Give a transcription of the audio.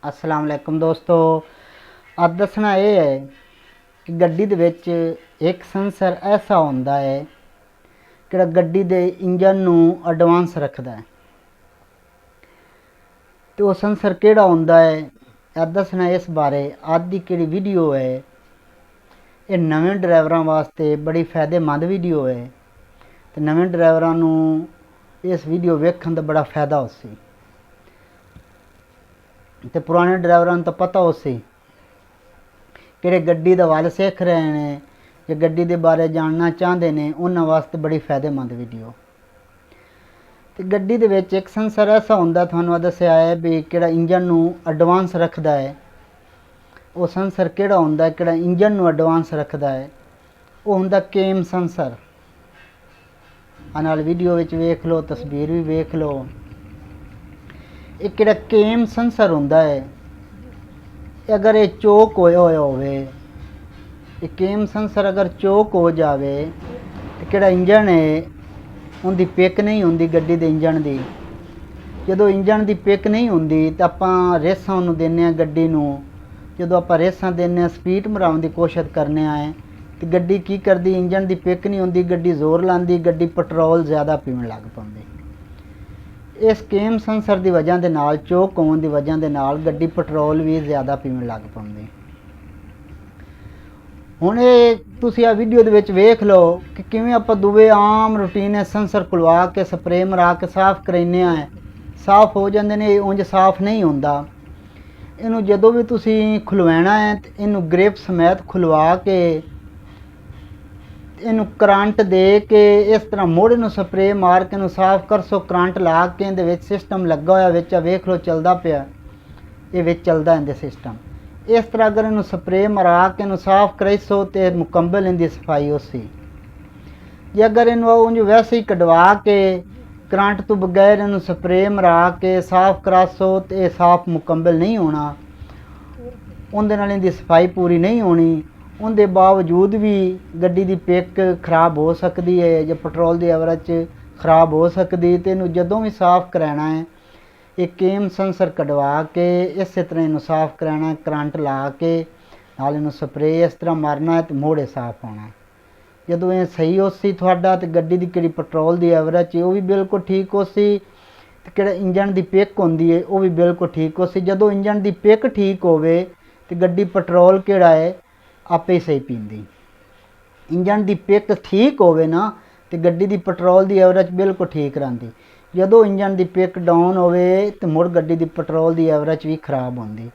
अस्सलाम वालेकुम दोस्तों। अब दसना ये है कि गड्डी दे विच एक सेंसर ऐसा होंदा है कि गड्डी दे इंजन नू एडवांस रखदा है। तो वो सेंसर केड़ा होंदा है अब दसना इस बारे। अज दी केड़ी वीडियो है ये नवें ड्राइवरां वास्ते बड़ी फायदेमंद वीडियो है। तो नवें ड्राइवरां नू इस वीडियो वेखण दा बड़ा फायदा होसी। तो पुराने ड्राइवरां तो पता हो सी कि गड्डी दा वल सीख रहे हैं या गड्डी दे बारे जानना चाहते हैं, उन्हां वास्ते बड़ी फायदेमंद वीडियो। तो गड्डी दे विच एक सेंसर ऐसा होंदा तुहानूं दस्सिया है भी किहड़ा इंजन नूं एडवांस रखदा है। वो सेंसर किहड़ा होंदा है किहड़ा इंजन नूं एडवांस रखदा है, वो हुंदा केम सेंसर। आ नाल वीडियो विच वेख लो, तस्वीर भी वेख लो। एक किहड़ा केम सेंसर होंदा है, अगर ये चोक होया होया होवे, ये केम सेंसर अगर चोक हो जावे तो किहड़ा इंजन है उनकी पिक नहीं होंदी गड्डी दे इंजन दी। जदों इंजन दी पिक नहीं होंदी तो आपां रेसां उन्नूं दिन्ने आ गड्डी नूं। जदों आपां रेसां दिन्ने आ, स्पीड मराउण दी कोशिश करने आए तो गड्डी की करदी, इंजन दी पिक नहीं होंदी, गड्डी जोर लांदी, गड्डी पेट्रोल ज़्यादा पीण लग पैंदी। इस केम सेंसर की वजह के नाल, चोक होने की वजह के नाल गड्डी पेट्रोल भी ज़्यादा पीण लग पैंदी। हुण ये तुसीं आ वीडियो दे विच वेख लो कि किवें आपां दूवे आम रूटीन सेंसर खुलवा के स्प्रे मरा के साफ करने आए, साफ हो जाते हैं। उंज साफ नहीं होंदा। इनू जदों भी तुसीं खुलवाना है तो इनू ग्रिप समेत खुलवा के इनू करंट दे के इस तरह मोड़े नू स्प्रे मार के साफ कर सो। करंट ला के इहदे विच सिस्टम लगा होया विच वेख लो चलदा पिया, ये विच चलदा इहदे सिस्टम। इस तरह अगर इनू स्प्रे मरा के इनू साफ कराई सो तो मुकम्मल इहदी सफाई होसी। जे अगर इनू उंज वैसे ही कढवा के करंट तो बगैर इनू स्प्रे मरा के साफ करा सो तो यह साफ मुकम्मल नहीं होना, उहदे नाल इहदी सफाई पूरी नहीं होनी। उनके बावजूद भी गड्डी की पिक खराब हो सकती है या पेट्रोल की एवरेज खराब हो सकती। तो इनू जदों भी साफ कराना है एक केम सेंसर कढवा के इस तरह इनू साफ कराना है, करंट ला के नाल इनू स्प्रे इस तरह मारना है तो मोड़े साफ होना है। जदों ये सही होसी तुहाडा तो गड्डी की किहड़ी पेट्रोल की एवरेज है वो भी बिल्कुल ठीक होसी, तो किहड़ा इंजन की पिक होंदी है वो भी बिल्कुल ठीक होसी। जदों इंजन की पिक ठीक होवे तो गड्डी पेट्रोल किहड़ा है आपे ही सही पींदी। इंजन की पिक ठीक होवे ना तो गड्डी की पेट्रोल की एवरेज बिल्कुल ठीक रहिंदी। जदों इंजन की पिक डाउन होवे तो मुड़ गड्डी की पेट्रोल की एवरेज भी खराब होंदी।